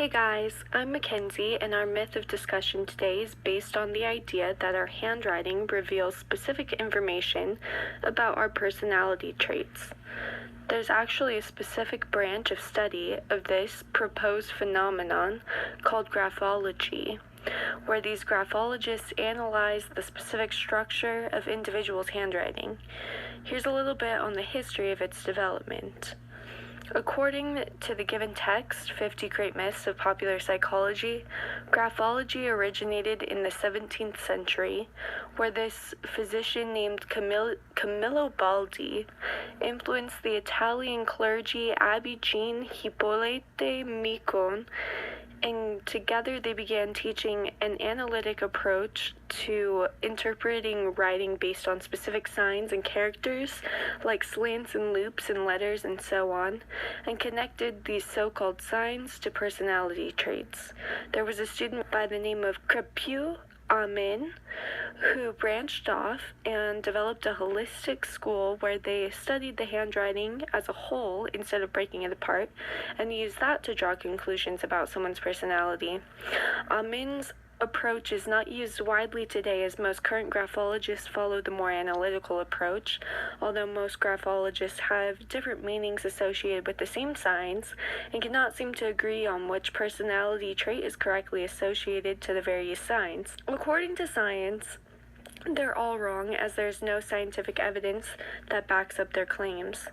Hey guys, I'm Mikenzie, and our myth of discussion today is based on the idea that our handwriting reveals specific information about our personality traits. There's actually a specific branch of study of this proposed phenomenon called graphology, where these graphologists analyze the specific structure of individuals' handwriting. Here's a little bit on the history of its development. According to the given text, 50 Great Myths of Popular Psychology, graphology originated in the 17th century, where this physician named Camillo Baldi influenced the Italian clergy Abbe Jean Hippolyte Micon, and together they began teaching an analytic approach to interpreting writing based on specific signs and characters, like slants and loops in letters and so on, and connected these so-called signs to personality traits. There was a student by the name of Crepieu Amin, who branched off and developed a holistic school where they studied the handwriting as a whole instead of breaking it apart, and used that to draw conclusions about someone's personality. Amin's approach is not used widely today, as most current graphologists follow the more analytical approach, although most graphologists have different meanings associated with the same signs and cannot seem to agree on which personality trait is correctly associated to the various signs. According to science, they're all wrong, as there's no scientific evidence that backs up their claims.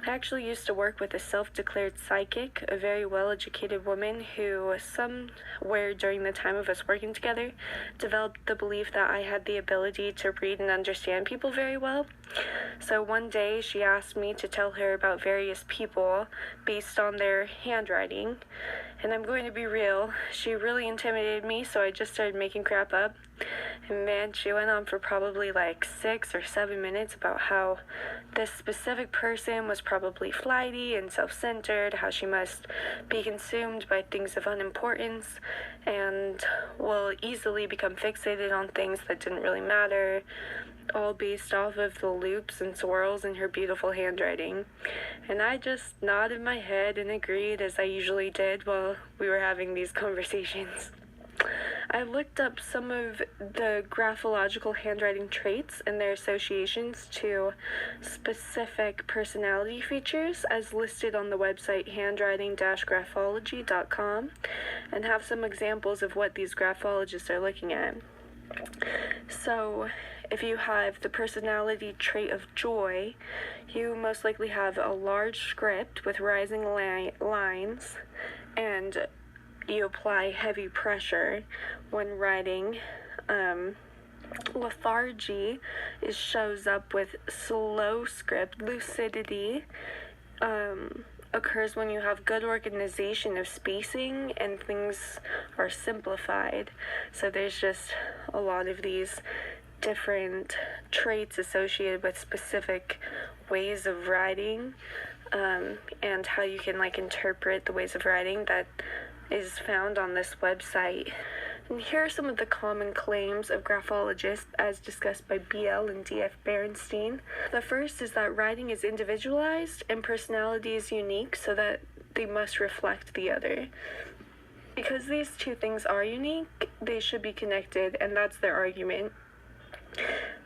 I actually used to work with a self-declared psychic, a very well-educated woman who, somewhere during the time of us working together, developed the belief that I had the ability to read and understand people very well. So one day she asked me to tell her about various people based on their handwriting, and I'm going to be real, she really intimidated me, so I just started making crap up. And man, she went on for probably like 6 or 7 minutes about how this specific person was probably flighty and self-centered, how she must be consumed by things of unimportance and will easily become fixated on things that didn't really matter, all based off of the loops and swirls in her beautiful handwriting. And I just nodded my head and agreed, as I usually did while we were having these conversations. I looked up some of the graphological handwriting traits and their associations to specific personality features as listed on the website handwriting-graphology.com, and have some examples of what these graphologists are looking at. So, if you have the personality trait of joy, you most likely have a large script with rising lines, and you apply heavy pressure when writing. Lethargy shows up with slow script. Lucidity occurs when you have good organization of spacing and things are simplified. So there's just a lot of these different traits associated with specific ways of writing, and how you can interpret the ways of writing that is found on this website. And here are some of the common claims of graphologists as discussed by B.L. and D.F. Berenstein. The first is that writing is individualized and personality is unique, so that they must reflect the other. Because these two things are unique, they should be connected, and that's their argument.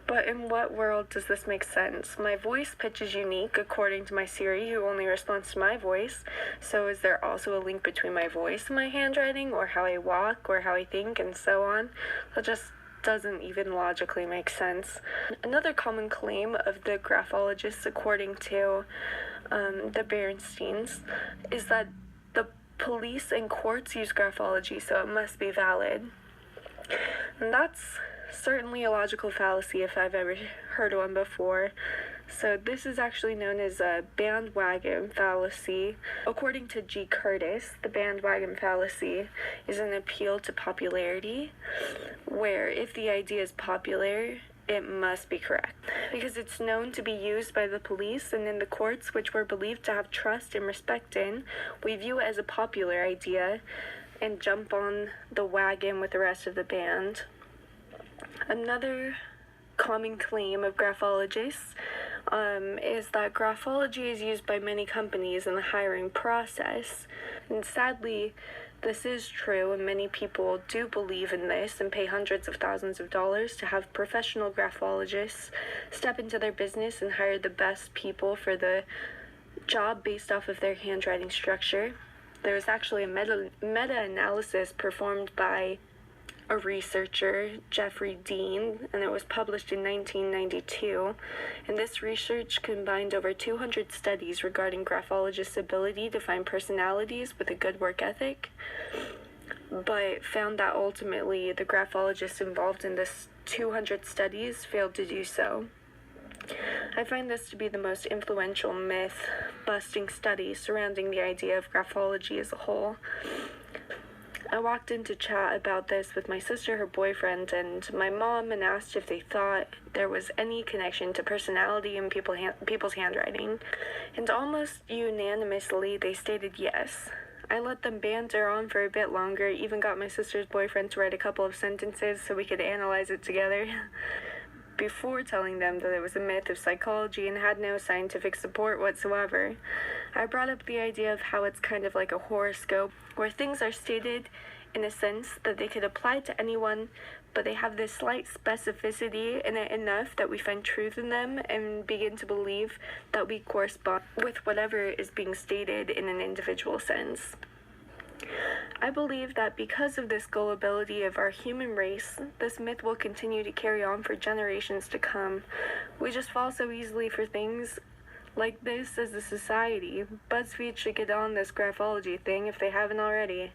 But in what world does this make sense? My voice pitch is unique according to my Siri, who only responds to my voice. So is there also a link between my voice and my handwriting, or how I walk, or how I think, and so on? That just doesn't even logically make sense. Another common claim of the graphologists, according to the Berensteins, is that the police and courts use graphology, so it must be valid. And that's certainly a logical fallacy if I've ever heard one before. So this is actually known as a bandwagon fallacy. According to G. Curtis, the bandwagon fallacy is an appeal to popularity, where if the idea is popular, it must be correct. Because it's known to be used by the police and in the courts, which we're believed to have trust and respect in, we view it as a popular idea and jump on the wagon with the rest of the band. Another common claim of graphologists is that graphology is used by many companies in the hiring process. And sadly, this is true, and many people do believe in this and pay hundreds of thousands of dollars to have professional graphologists step into their business and hire the best people for the job based off of their handwriting structure. There was actually a meta-analysis performed by a researcher, Jeffrey Dean, and it was published in 1992. And this research combined over 200 studies regarding graphologists' ability to find personalities with a good work ethic, but found that ultimately the graphologists involved in this 200 studies failed to do so. I find this to be the most influential myth-busting study surrounding the idea of graphology as a whole. I walked in to chat about this with my sister, her boyfriend, and my mom, and asked if they thought there was any connection to personality in people's handwriting, and almost unanimously they stated yes. I let them banter on for a bit longer, even got my sister's boyfriend to write a couple of sentences so we could analyze it together, before telling them that it was a myth of psychology and had no scientific support whatsoever. I brought up the idea of how it's kind of like a horoscope, where things are stated in a sense that they could apply to anyone, but they have this slight specificity in it enough that we find truth in them and begin to believe that we correspond with whatever is being stated in an individual sense. I believe that because of this gullibility of our human race, this myth will continue to carry on for generations to come. We just fall so easily for things like this as a society. BuzzFeed should get on this graphology thing if they haven't already.